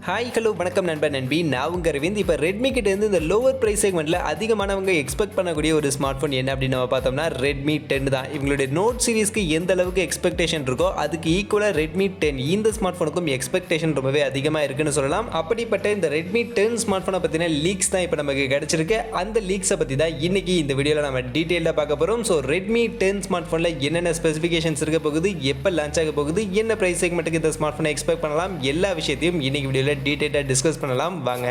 Hi hello வணக்கம் நண்பி நான் உங்கள் அரவிந்த். இப்போ ரெட்மி கிட்ட இருந்து இந்த லோவர் ப்ரைஸ் செக்மெண்ட்டில் அதிகமானவங்க எக்ஸ்பெக்ட் பண்ணக்கூடிய ஒரு ஸ்மார்ட் ஃபோன் என்ன அப்படின்னு நம்ம பார்த்தோம்னா ரெட்மி 10 தான். இவங்களுடைய நோட் சீரிஸ்க்கு எந்த அளவுக்கு எக்ஸ்பெக்டேஷன் இருக்கோ அதுக்கு ஈக்குவலாக ரெட்மி 10 இந்த ஸ்மார்ட் ஃபோனுக்கும் எக்ஸ்பெக்டேஷன் ரொம்பவே அதிகமாக இருக்குன்னு சொல்லலாம். அப்படிப்பட்ட இந்த ரெட்மி 10 ஸ்மார்ட் ஃபோனை பற்றின லீக்ஸ் தான் இப்போ நமக்கு கிடைச்சிருக்கு. அந்த லீக்ஸை பற்றி தான் இன்னைக்கு இந்த வீடியோவில் நம்ம டீட்டெயிலாக பார்க்க போகிறோம். ஸோ ரெட்மி 10 ஸ்மார்ட் ஃபோனில் என்னென்ன ஸ்பெசிஃபிகேஷன்ஸ் இருக்க போகுது, எப்போ லான்ச் ஆக போகுது, என்ன ப்ரைஸ் செக்மெண்ட்டுக்கு இந்த ஸ்மார்ட் ஃபோனை எக்ஸ்பெக்ட் பண்ணலாம், எல்லா விஷயத்தையும் இன்னைக்கு வீடியோவில் டீட்டெயிலாக டிஸ்கஸ் பண்ணலாம் வாங்க.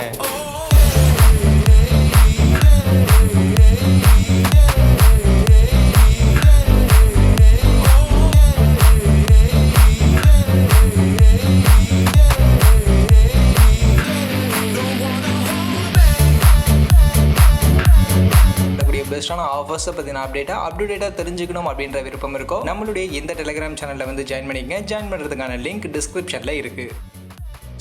பெஸ்டான ஆஃபர்ஸை பற்றின அப்டேட்டாக தெரிஞ்சுக்கணும் அப்படின்ற விருப்பம் இருக்கோ நம்மளுடைய இந்த டெலிகிராம் சேனலில் வந்து ஜாயின் பண்ணிக்கங்க. ஜாயின் பண்ணுறதுக்கான லிங்க் டிஸ்கிரிப்ஷனில் இருக்குது.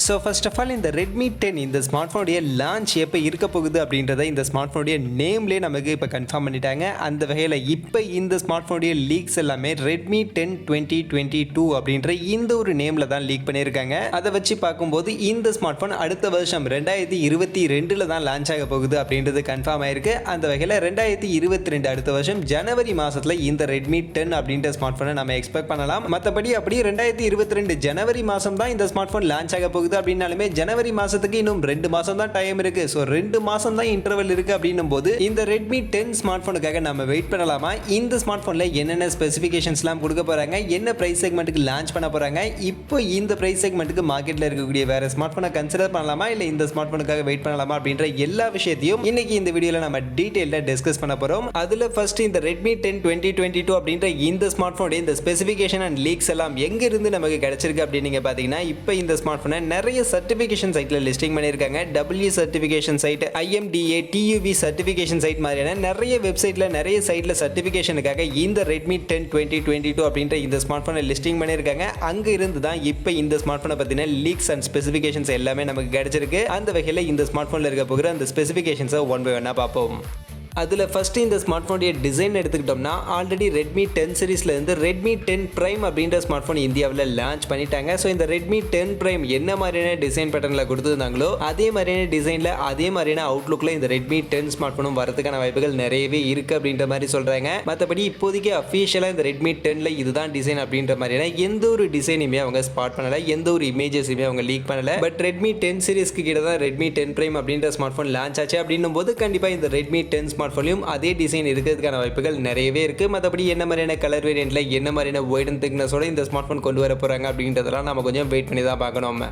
ஸோ ஃபர்ஸ்ட் ஆஃப் ஆல் இந்த ரெட்மி 10 இந்த ஸ்மார்ட் ஃபோனுடைய லான்ச் எப்போ இருக்க போகுது அப்படின்றத இந்த ஸ்மார்ட் ஃபோனுடைய நேம்லேயே நமக்கு இப்போ கன்ஃபார்ம் பண்ணிட்டாங்க. அந்த வகையில் இப்போ இந்த ஸ்மார்ட் ஃபோனுடைய லீக்ஸ் எல்லாமே ரெட்மி 10 2022 அப்படின்ற இந்த ஒரு நேமில் தான் லீக் பண்ணியிருக்காங்க. அதை வச்சு பார்க்கும்போது இந்த ஸ்மார்ட் ஃபோன் அடுத்த வருஷம் 2022 தான் லான்ச் ஆக போகுது அப்படின்றது கன்ஃபார்ம் ஆயிருக்கு. அந்த வகையில் 2022 அடுத்த வருஷம் ஜனவரி மாதத்தில் இந்த ரெட்மி 10 அப்படின்ற ஸ்மார்ட் ஃபோனை நம்ம எக்ஸ்பெக்ட் பண்ணலாம். மற்றபடி அப்படி 2022 ஜனவரி மாதம் தான் இந்த ஸ்மார்ட் ஃபோன் லான்ச் ஆக போகுது அப்படின்னாலுமே ஜனவரி மாசத்துக்கு இன்னும் 2 மாசம் தான் டைம் இருக்கு. ஸோ 2 மாசம் தான் இன்டர்வல் இருக்கு அப்படின்னும் போது இந்த ரெட்மி 10 ஸ்மார்ட் ஃபோனுக்காக நம்ம வெயிட் பண்ணலாமா? இந்த ஸ்மார்ட் ஃபோன்ல என்னென்ன ஸ்பெசிஃபிகேஷன்ஸ்லாம் கொடுக்க போறாங்க, என்ன பிரைஸ் செக்மெண்ட்டுக்கு லான்ச் பண்ண போறாங்க, இப்போ இந்த பிரைஸ் செக்மெண்ட்டுக்கு மார்க்கெட்ல இருக்கக்கூடிய வேற ஸ்மார்ட் ஃபோனை கன்சிடர் பண்ணலாமா இல்லை இந்த ஸ்மார்ட் ஃபோனுக்காக வெயிட் பண்ணலாமா அப்படின்ற எல்லா விஷயத்தையும் இன்னைக்கு இந்த வீடியோல நம்ம டீடைலா டிஸ்கஸ் பண்ண போறோம். அதுல ஃபர்ஸ்ட் இந்த ரெட்மி 10 2022 அப்படின்ற இந்த ஸ்மார்ட் ஃபோனுடைய இந்த ஸ்பெசிஃபிகேஷன் அண்ட் லீக்ஸ் எல்லாம் எங்க இருந்து நமக்கு கிடைச்சிருக்கு அப்படின்னு நீங்க பாத்தீங்கன்னா இப்போ இந்த ஸ்மார்ட் ஃபோனை நிறைய சர்டிஃபிகேஷன் சைட்ல லிஸ்டிங் பண்ணிருக்காங்க. W certification site, IMDA, TUV certification site மாதிரியான நிறைய வெப்சைட்ல நிறைய சைட்ல சர்டிஃபிகேஷனுக்காக இந்த ரெட்மி 10 2022 அப்படின்ற இந்த ஸ்மார்ட் ஃபோனை லிஸ்டிங் பண்ணிருக்காங்க. அங்க இருந்து தான் இப்போ இந்த ஸ்மார்ட் ஃபோனை பத்தின லீக்ஸ் அண்ட் ஸ்பெசிஃபிகேஷன்ஸ் எல்லாமே நமக்கு கிடைச்சிருக்கு. அந்த வகையில் இந்த ஸ்மார்ட் ஃபோன்ல இருக்க போகிற அந்த ஸ்பெசிஃபிகேஷன்ஸை ஒன் பை ஒன்னா பார்ப்போம். அதில் ஃபஸ்ட்டு இந்த ஸ்மார்ட் ஃபோனுடைய டிசைன் எடுத்துக்கிட்டோம்னா ஆல்ரெடி ரெட்மி 10 சீரீஸ்லேருந்து ரெட்மி 10 ப்ரைம் அப்படின்ற ஸ்மார்ட் ஃபோன் இந்தியாவில் லான்ச் பண்ணிட்டாங்க. ஸோ இந்த ரெட்மி 10 ப்ரைம் என்ன மாதிரியான டிசைன் பேட்டர்னில் கொடுத்துருந்தாங்களோ அதே மாதிரியான டிசைனில் அதே மாதிரியான அவுட்லுக்கில் இந்த ரெட்மி 10 ஸ்மார்ட் ஃபோனும் வரதுக்கான வாய்ப்புகள் நிறையவே இருக்குது அப்படின்ற மாதிரி சொல்கிறாங்க. மற்றபடி இப்போதைக்கு அஃபிஷியலாக இந்த ரெட்மி 10ல் இதுதான் டிசைன் அப்படின்ற மாதிரியான எந்த ஒரு டிசைனுமே அவங்க ஸ்பாட் பண்ணலை, எந்த ஒரு இமேஜஸுமே அவங்க லீக் பண்ணலை. பட் ரெட்மி 10 சீரீஸ்க்கு கிட்ட தான் ரெட்மி 10 ப்ரைம் அப்படின்ற ஸ்மார்ட் ஃபோன் லான்ச் ஆச்சு. அப்படின்னும் போது கண்டிப்பாக இந்த ரெட்மி 10 ஸ்மார்ட் ஃபோன்லையும் அதே டிசைன் இருக்கிறதுக்கான வாய்ப்புகள் நிறையவே இருக்கு. மற்றபடி என்ன மாதிரியான கலர் வேரியன்ட்ல என்ன மாதிரியான வைட் அண்ட் திக்னஸோட இந்த ஸ்மார்ட் ஃபோன் கொண்டு வர போறாங்க அப்படின்றதெல்லாம் நம்ம கொஞ்சம் வெயிட் பண்ணி தான் பார்க்கணும்.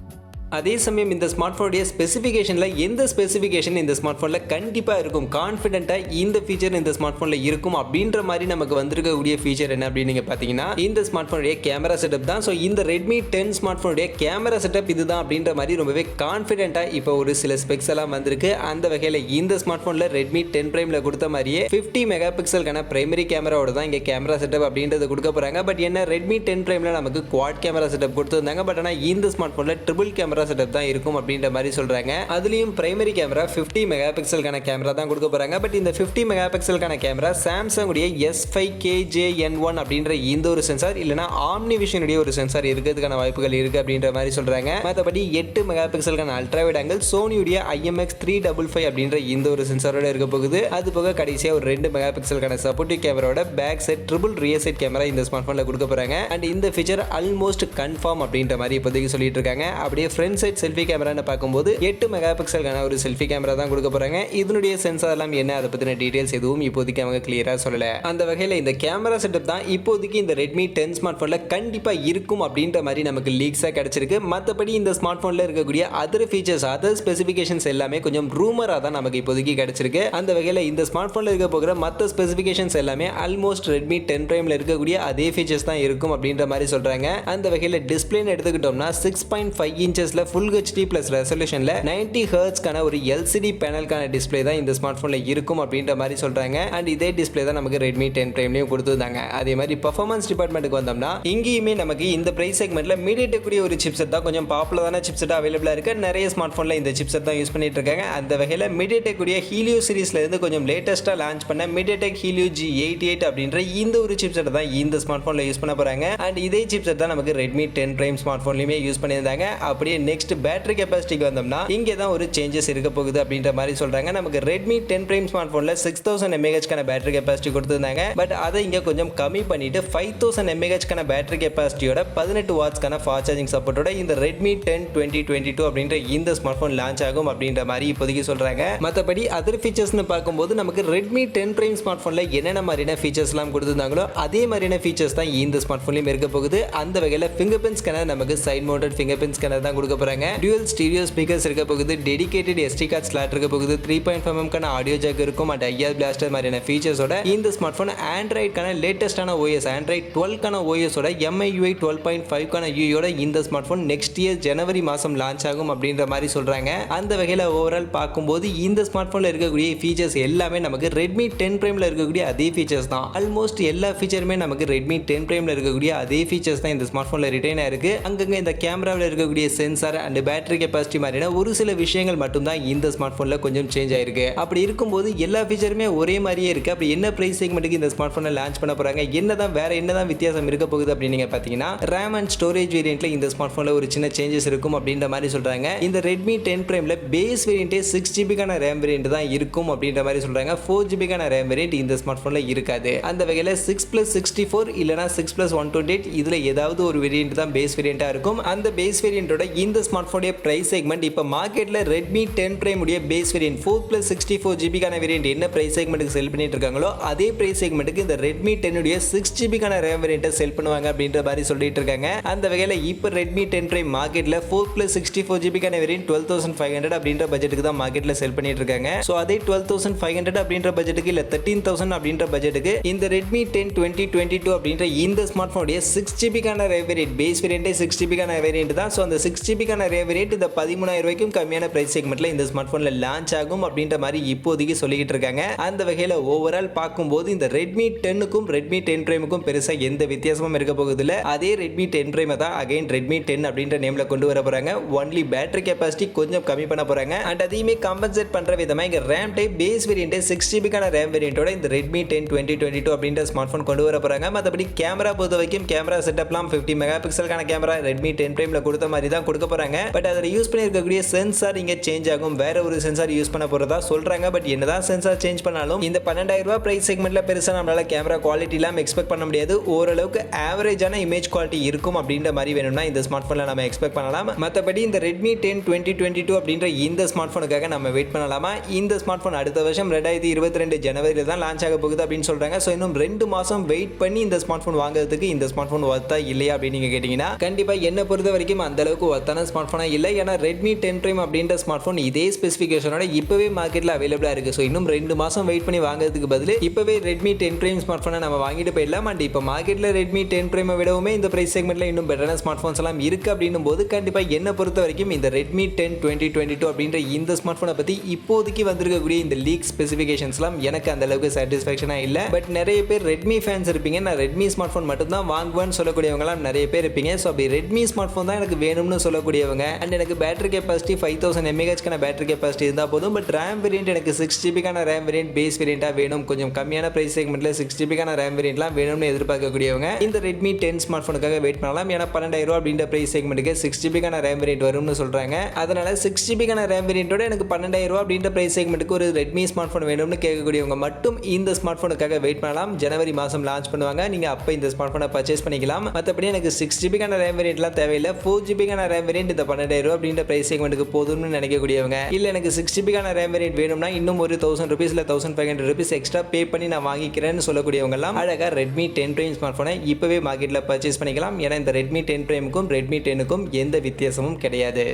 அதே சமயம் இந்த ஸ்மார்ட் ஃபோனுடைய ஸ்பெசிஃபிகேஷனில் எந்த ஸ்பெசிஃபிகேஷன் இந்த ஸ்மார்ட் ஃபோனில் கண்டிப்பாக இருக்கும், கான்ஃபிடென்ட்டாக இந்த ஃபீச்சர் இந்த ஸ்மார்ட் ஃபோனில் இருக்கும் அப்படின்ற மாதிரி நமக்கு வந்திருக்கக்கூடிய ஃபீச்சர் என்ன அப்படின்னு நீங்கள் பார்த்தீங்கன்னா இந்த ஸ்மார்ட் ஃபோனுடைய கேமரா செட்டப் தான். ஸோ இந்த ரெட்மி 10 ஸ்மார்ட் ஃபோனுடைய கேமரா செட்டப் இதுதான் அப்படின்ற மாதிரி ரொம்பவே கான்ஃபிடென்ட்டாக இப்போ ஒரு சில ஸ்பெக்ஸ் எல்லாம் வந்திருக்கு. அந்த வகையில் இந்த ஸ்மார்ட் ஃபோனில் ரெட்மி 10 ப்ரைமில் கொடுத்த மாதிரியே 50 மெகா பிக்சலுக்கான பிரைமரி கேமராவோட தான் இங்கே கேமரா செட்டப் அப்படின்றது கொடுக்க போகிறாங்க. பட் என்ன ரெட்மி 10 ப்ரைமில் நமக்கு குவாட் கேமரா செட்டப் கொடுத்துருந்தாங்க. பட் ஆனால் இந்த ஸ்மார்ட் ஃபோனில் ட்ரிபிள் கேமரா செட்டப் தான் இருக்கும் அப்படின்ற மாதிரி சொல்றாங்க. அதுலயும் பிரைமரி கேமரா 50 மெகா பிக்சலுக்கான கேமரா தான் கொடுக்க போறாங்க. பட் இந்த 50 மெகா பிக்சலுக்கான கேமரா சாம்சங் உடைய S5KJN1 அப்படின்ற இந்த ஒரு சென்சார் இல்லனா ஆம்னிவிஷன் உடைய ஒரு சென்சார் இருக்கிறதுக்கான வாய்ப்புகள் இருக்கு அப்படின்ற மாதிரி சொல்றாங்க. மற்றபடி 8 மெகா பிக்சலுக்கான அல்ட்ரா வைட் ஆங்கிள் சோனி உடைய IMX355 அப்படின்ற இந்த ஒரு சென்சாரோட இருக்க போகுது. அது போக கடைசியா ஒரு 2 மெகா பிக்சலுக்கான சப்போர்ட்டிவ் கேமராவோட back set triple rear set camera இந்த ஸ்மார்ட் போன்ல கொடுக்க போறாங்க. அண்ட் இந்த ஃபீச்சர் ஆல்மோஸ்ட் கன்ஃபார்ம் அப்படின்ற மாதிரி இப்போதைக்கு சொல்லிட்டு இருக்காங்க. அப்படியே ஃப்ரண்ட் சைட் செல்ஃபி கேமரான்னு பார்க்கும்போது 8 மெகா பிக்சலுக்கான ஒரு செல்ஃபி கேமரா தான் கொடுக்க போறாங்க. இதனுடைய சென்சார் எல்லாம் என்ன அதை பத்தின டீடைல்ஸ் எதுவும் இப்போதைக்கு அவங்க கிளியரா சொல்லல. அந்த வகையில் இந்த கேமரா செட்டப் தான் இப்போதைக்கு இந்த ரெட்மி 10 ஸ்மார்ட் போன்ல கண்டிப்பா இருக்கும் அப்படின்ற மாதிரி நமக்கு லீக்ஸா கிடைச்சிருக்கு. மற்றபடி இந்த ஸ்மார்ட் போன்ல இருக்கக்கூடிய அதர் ஃபீச்சர்ஸ் அதர் ஸ்பெசிஃபிகேஷன்ஸ் எல்லாமே கொஞ்சம் ரூமரா தான் நமக்கு இப்போதைக்கு கிடைச்சிருக்கு. அந்த வகையில் இந்த ஸ்மார்ட் போன்ல இருக்க போகிற மற்ற ஸ்பெசிஃபிகேஷன்ஸ் எல்லாமே ஆல்மோஸ்ட் ரெட்மி 10 பிரைம்ல இருக்கக்கூடிய அதே ஃபீச்சர்ஸ் தான் இருக்கும் அப்படின்ற மாதிரி சொல்றாங்க. அந்த வகையில் டிஸ்பிளேன்னு எடுத்துக்கிட்டோம்னா 6.5 இன்ச்சஸ்ல ஃபுல் HD பிளஸ் ரெசல்யூஷன்ல 90 ஹெர்ட்ஸ்க்கான ஒரு LCD பேனலுக்கான டிஸ்பிளே தான் இந்த ஸ்மார்ட் போன்ல இருக்கும் அப்படின்ற மாதிரி சொல்றாங்க. அண்ட் இதே டிஸ்பிளே தான் நமக்கு ரெட்மி 10 பிரைம்லயும் கொடுத்துருந்தாங்க. அதே மாதிரி பெர்ஃபார்மன்ஸ் டிபார்ட்மெண்ட்டுக்கு வந்தோம்னா இங்கேயுமே நமக்கு இந்த பிரைஸ் செக்மெண்ட்ல மீடியாடெக் கூடிய ஒரு சிப்செட் தான் கொஞ்சம் பாப்புலரான சிப்செட் அவைலபிளா இருக்கு. நிறைய ஸ்மார்ட் போன்ல இந்த சிப்செட் தான் யூஸ் பண்ணிட்டு இருக்காங்க. அந்த வகையில் மீடியாடெக் கூடிய ஹீலியோ சீரிஸ்ல இருந்து கொஞ்சம் லேட்டஸ்டா லான்ச் பண்ண மீடியாடெக் ஹீலியோ G88 அப்படின்ற இந்த ஒரு சிப்செட் தான் இந்த ஸ்மார்ட் போன்ல யூஸ் பண்ண போறாங்க. அண்ட் இதே சிப்செட் தான் நமக்கு ரெட்மி 10 பிரைம் ஸ்மார்ட் போன்லயுமே யூஸ் பண்ணியிருந்தாங்க. அப்படியே நெக்ஸ்ட் பேட்டரி கெபாசிட்டிக்கு வந்தோம்னா இங்கே தான் ஒரு சேஞ்சஸ் இருக்க போகுது அப்படின்ற மாதிரி சொல்றாங்க. நமக்கு Redmi 10 Prime ஸ்மார்ட் போன்ல 6000 mAh கான பேட்டரி கெபாசிட்டி கொடுத்திருந்தாங்க. பட் அதை இங்க கொஞ்சம் கம்மி பண்ணிட்டு 5000 mAh கான பேட்டரி கெபாசிட்டியோட 18 வாட்ஸ் கான ஃபாஸ்ட் சார்ஜிங் சப்போர்ட்டோட இந்த Redmi 10 2022 அப்படின்ற இந்த ஸ்மார்ட் போன் லான்ச் ஆகும் அப்படின்ற மாதிரி இப்போதைக்கு சொல்றாங்க. மற்றபடி அதர் ஃபீச்சர்ஸ்னு பார்க்கும்போது நமக்கு Redmi 10 Prime ஸ்மார்ட் போன்ல என்னென்ன மாதிரியான ஃபீச்சர்ஸ் எல்லாம் கொடுத்திருந்தாங்களோ அதே மாதிரியான ஃபீச்சர்ஸ் தான் இந்த ஸ்மார்ட் போன்லயும் இருக்க போகுது. அந்த வகையில் ஃபிங்கர் பிரிண்ட் ஸ்கேனர் நமக்கு side mounted finger print scanner தான் கொடுக்க போறாங்க. டியூவல் ஸ்டீரியோ ஸ்பீக்கர்ஸ் இருக்க போகுது. டெடிகேட்டட் SD கார்டு ஸ்லாட் இருக்க போகுது. 3.5mm கான ஆடியோ ஜாக் இருக்கும் அண்ட் IR பிளாஸ்டர் மாதிரியான ஃபீச்சர்ஸோட இந்த ஸ்மார்ட் போன் ஆண்ட்ராய்ட் கான லேட்டஸ்டான OS ஆண்ட்ராய்ட் 12 கான OS ஓட MIUI 12.5 கான UI ஓட இந்த ஸ்மார்ட் போன் நெக்ஸ்ட் இயர் ஜனவரி மாசம் லான்ச் ஆகும் அப்படின்ற மாதிரி சொல்றாங்க. அந்த வகையில் ஓவரால் பார்க்கும்போது இந்த ஸ்மார்ட் போன்ல இருக்கக்கூடிய ஃபீச்சர்ஸ் எல்லாமே நமக்கு Redmi 10 Primeல இருக்கக்கூடிய அதே ஃபீச்சர்ஸ் தான். ஆல்மோஸ்ட் எல்லா ஃபீச்சருமே நமக்கு Redmi 10 Primeல இருக்கக்கூடிய அதே ஃபீச்சர்ஸ் தான் இந்த ஸ்மார்ட் போன்ல ரிட்டைன் ஆயிருக்கு. அங்கங்க இந்த கேமராவில் இருக்கக்கூடிய சென்சார் அண்ட் பேட்டரி கெபாசிட்டி மாதிரியான ஒரு சில விஷயங்கள் மட்டும் தான் இந்த ஸ்மார்ட் போன்ல கொஞ்சம் சேஞ்ச் ஆயிருக்கு. அப்படி இருக்கும்போது எல்லா ஃபீச்சருமே ஒரே மாதிரியே இருக்கு. அப்படி என்ன பிரைஸ் செக்மெண்ட்டுக்கு இந்த ஸ்மார்ட் போனை லான்ச் பண்ண போறாங்க, என்னதான் வித்தியாசம் இருக்க போகுது அப்படின்னு நீங்க பாத்தீங்கன்னா RAM அண்ட் ஸ்டோரேஜ் வேரியன்ட்ல இந்த ஸ்மார்ட் போன்ல ஒரு சின்ன சேஞ்சஸ் இருக்கும் அப்படின்ற மாதிரி சொல்றாங்க. இந்த Redmi 10 Primeல பேஸ் வேரியன்ட்டே 6GB கான RAM வேரியன்ட் தான் இருக்கும் அப்படின்ற மாதிரி சொல்றாங்க. 4GB கான RAM வேரியன்ட் இந்த ஸ்மார்ட் போன்ல இருக்காது. அந்த வகையில் 6+64 இல்லனா 6+128 இதுல ஏதாவது ஒரு வேரியன்ட் தான் பேஸ் வேரியண்டா இருக்கும். அந்த பேஸ் வேரியன்ட்டோட இந்த ஸ்மார்ட் போனுடைய பிரைஸ் செக்மெண்ட் இப்ப மார்க்கெட்ல Redmi 10 Prime உடைய பேஸ் வேரியன்ட் 4+64GB கான வேரியன்ட் என்ன பிரைஸ் செக்மெண்ட்டுக்கு செல் பண்ணிட்டு இருக்காங்களோ அதே பிரைஸ் செக்மெண்ட்டுக்கு இந்த Redmi 10 உடைய 6GB கான RAM வேரியன்ட்டை செல் பண்ணுவாங்க அப்படின்ற மாதிரி சொல்லிட்டு இருக்காங்க. அந்த வகையில் இப்ப Redmi 10 Prime மார்க்கெட்ல 4+64GB கான வேரியன்ட் 12500 அப்படின்ற பட்ஜெட்டுக்கு தான் மார்க்கெட்ல செல் பண்ணிட்டு இருக்காங்க. சோ அதே 12500 அப்படின்ற பட்ஜெட்டுக்கு இல்ல 13000 அப்படின்ற பட்ஜெட்டுக்கு இந்த Redmi 10 2022 அப்படின்ற இந்த ஸ்மார்ட் போனுடைய 6GB கான RAM வேரியன்ட் பேஸ் வேரியன்ட்டே 6GB கான வேரியன்ட் தான். சோ அந்த 6GB கான RAM வேரியன்ட் இந்த 13000 ரூபாய்க்கும் கம்மியான பிரைஸ் செக்மெண்ட்ல இந்த ஸ்மார்ட் போன்ல லான்ச் ஆகும் அப்படின்ற மாதிரி இப்போதைக்கு சொல்லிட்டு இருக்காங்க. அந்த வகையில் ஓவரால் பார்க்கும்போது இந்த Redmi 10க்கும் Redmi 10 Primeக்கும் பெருசா எந்த வித்தியாசமும் இருக்க போகுது இல்ல. அதே Redmi 10 Prime தான் அகைன் Redmi 10 அப்படின்ற நேம்ல கொண்டு வர போறாங்க. ஒன்லி பேட்டரி கெபாசிட்டி கொஞ்சம் கம்மி பண்ண போறாங்க அண்ட் அதையுமே காம்பன்சேட் பண்ற விதமா இங்க RAM டைப் பேஸ் வேரியன்ட்டே 6GB கான RAM வேரியன்ட்டோட இந்த Redmi 10 2022 அப்படின்ற ஸ்மார்ட் போன் கொண்டு வர போறாங்க. மற்றபடி கேமரா பொறுத்த வரைக்கும் கேமரா செட்டப்லாம் 50 மெகாபிக்சல் கான கேமரா Redmi 10 Primeல கொடுத்த மாதிரி தான் கொடுக்க போறாங்க. பட் அதில் யூஸ் பண்ணியிருக்கக்கூடிய சென்சார் இங்க சேஞ்ச் ஆகும். வேற ஒரு சென்சார் யூஸ் பண்ண போறதா சொல்றாங்க. பட் என்னதான் சென்சார் சேஞ்ச் பண்ணாலும் இந்த 12000 ரூபாய் பிரைஸ் செக்மெண்ட்ல பெருசா நம்மளால கேமரா குவாலிட்டி எல்லாம் எக்ஸ்பெக்ட் பண்ண முடியாது. ஓரளவுக்கு ஆவரேஜான இமேஜ் குவாலிட்டி இருக்கும் அப்படின்ற மாதிரி வேணும்னா இந்த ஸ்மார்ட் போன்ல நம்ம எக்ஸ்பெக்ட் பண்ணலாம். மற்றபடி இந்த Redmi 10 2022 அப்படின்ற இந்த ஸ்மார்ட் போனுக்காக நம்ம வெயிட் பண்ணலாமா? இந்த ஸ்மார்ட் போன் அடுத்த வருஷம் 2022 ஜனவரியில தான் லான்ச் ஆக போகுது அப்படின்னு சொல்றாங்க. ஸோ இன்னும் 2 மாசம் வெயிட் பண்ணி இந்த ஸ்மார்ட் போன் வாங்குறதுக்கு இந்த ஸ்மார்ட் போன் ஒர்த்தா இல்லையா அப்படின்னு நீங்க கேட்டீங்கன்னா கண்டிப்பா என்ன பொறுத்த வரைக்கும் அந்த அளவுக்கு ஒர்த்தான ஸ்மார்ட் போனா இல்லை. ஏன்னா Redmi 10 Prime அப்படின்ற ஸ்மார்ட் போன் இதே ஸ்பெசிஃபிகேஷனோட இப்பவே மார்க்கெட்ல அவைலபிளா இருக்கு. ஸோ இன்னும் 2 மாசம் வெயிட் பண்ணி வாங்குறதுக்கு பதில் இப்பவே Redmi 10 Prime ஸ்மார்ட் போனை நம்ம வாங்கிட்டு போயிடலாம். அண்ட் இப்போ மார்க்கெட்ல Redmi 10 Prime விடவுமே இந்த பிரைஸ் செக்மெண்ட்ல இன்னும் பெட்டரான ஸ்மார்ட் போன்ஸ் எல்லாம் இருக்கு அப்படின்னும் போது கண்டிப்பா என்ன பொறுத்த வரைக்கும் இந்த Redmi 10 2022 அப்படின்ற இந்த ஸ்மார்ட் போனை பத்தி இப்போதைக்கு வந்திருக்கக்கூடிய இந்த லீக் ஸ்பெசிஃபிகேஷன்ஸ் எல்லாம் எனக்கு அந்த அளவுக்கு சாட்டிஸ்ஃபேக்ஷனா இல்ல. பட் நிறைய பேர் Redmi ஃபேன்ஸ் இருப்பீங்க. நான் Redmi ஸ்மார்ட் போன் மட்டும் தான் வாங்குவேன்னு சொல்லக்கூடியவங்க எல்லாம் நிறைய பேர் இருப்பீங்க. ஸோ அப்படி Redmi ஸ்மார்ட் போன் தான் எனக்கு வேணும்னு சொல்லக்கூடியவங்க அண்ட் எனக்கு பேட்டரி கெபாசிட்டி 5000 mAh கான பேட்டரி கெபாசிட்டி இருந்தா போதும். பட் RAM வேரியன்ட் எனக்கு 6GB கான RAM வேரியன்ட் பேஸ் வேரியண்டா வேணும். கொஞ்சம் கம்மியான பிரைஸ் செக்மெண்ட்ல 6GB கான RAM வேரியன்ட்லாம் வேணும்னு எதிர்பார்க்கக்கூடியவங்க இந்த Redmi 10 ஸ்மார்ட் போனுக்காக வெயிட் பண்ணலாம். ஏன்னா 12000 ரூபாய் அப்படின்ற பிரைஸ் செக்மெண்ட்டுக்கு 6GB கான RAM வேரியன்ட் வரும்னு சொல்றாங்க. அதனால 6GB கான RAM வேரியன்ட்டோட எனக்கு 12000 ரூபாய் அப்படின்ற பிரைஸ் செக்மெண்ட்டுக்கு ஒரு Redmi ஸ்மார்ட் போன் வேணும்னு கேட்கக்கூடியவங்க மட்டும் இந்த ஸ்மார்ட் போனுக்காக வெயிட் பண்ணலாம். ஜனவரி மாசம் லான்ச் பண்ணுவாங்க. நீங்க அப்ப இந்த ஸ்மார்ட் போனை பர்ச்சேஸ் பண்ணிக்கலாம். மற்றபடி எனக்கு 6GB கான RAM வேரியன்ட்லாம் தேவையில்லை. 4GB கான RAM வேரியன்ட் இந்த 12000 ரூபாய் அப்படின்ற பிரைஸ் செக்மெண்ட்டுக்கு போதும்னு நினைக்கக்கூடியவங்க இல்ல எனக்கு 6GB கான RAM வேரியன்ட் வேணும்னா இன்னும் ஒரு 1000 ரூபீஸ் இல்ல 1500 ரூபீஸ் எக்ஸ்ட்ரா பே பண்ணி நான் வாங்கிக்கிறேன்னு சொல்லக்கூடியவங்க எல்லாம் அழகா Redmi 10 Prime ஸ்மார்ட் போனை இப்பவே மார்க்கெட்ல பர்ச்சேஸ் பண்ணிக்கலாம். ஏன்னா இந்த Redmi 10 Primeக்கும் Redmi 10க்கும் எந்த வித்தியாசமும் கிடையாது.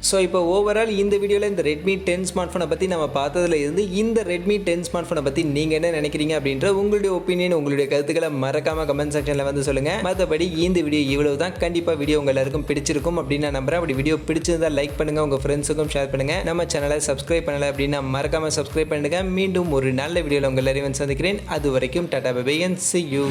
ஸோ இப்போ ஓவரால் இந்த வீடியோவில் இந்த Redmi 10 ஸ்மார்ட் ஃபோனை பற்றி நம்ம பார்த்ததுல இருந்து இந்த Redmi 10 ஸ்மார்ட் ஃபோனை பற்றி நீங்கள் என்ன நினைக்கிறீங்க அப்படின்ற உங்களுடைய ஒப்பீனியன் உங்களுடைய கருத்துக்களை மறக்காமல் கமெண்ட் செக்ஷனில் வந்து சொல்லுங்கள். மற்றபடி இந்த வீடியோ இவ்வளவு தான். கண்டிப்பாக வீடியோ உங்கள் எல்லாருக்கும் பிடிச்சிருக்கும் அப்படின்னு நான் நம்புறேன். அப்படி வீடியோ பிடிச்சிருந்தால் லைக் பண்ணுங்கள், உங்கள் ஃப்ரெண்ட்ஸுக்கும் ஷேர் பண்ணுங்கள். நம்ம சேனலை சப்ஸ்கிரைப் பண்ணலை அப்படின்னா மறக்காமல் சப்ஸ்கிரைப் பண்ணுங்கள். மீண்டும் ஒரு நல்ல வீடியோவில் உங்கள் எல்லாரையும் சந்திக்கிறேன். அது வரைக்கும் tata bye bye and see you.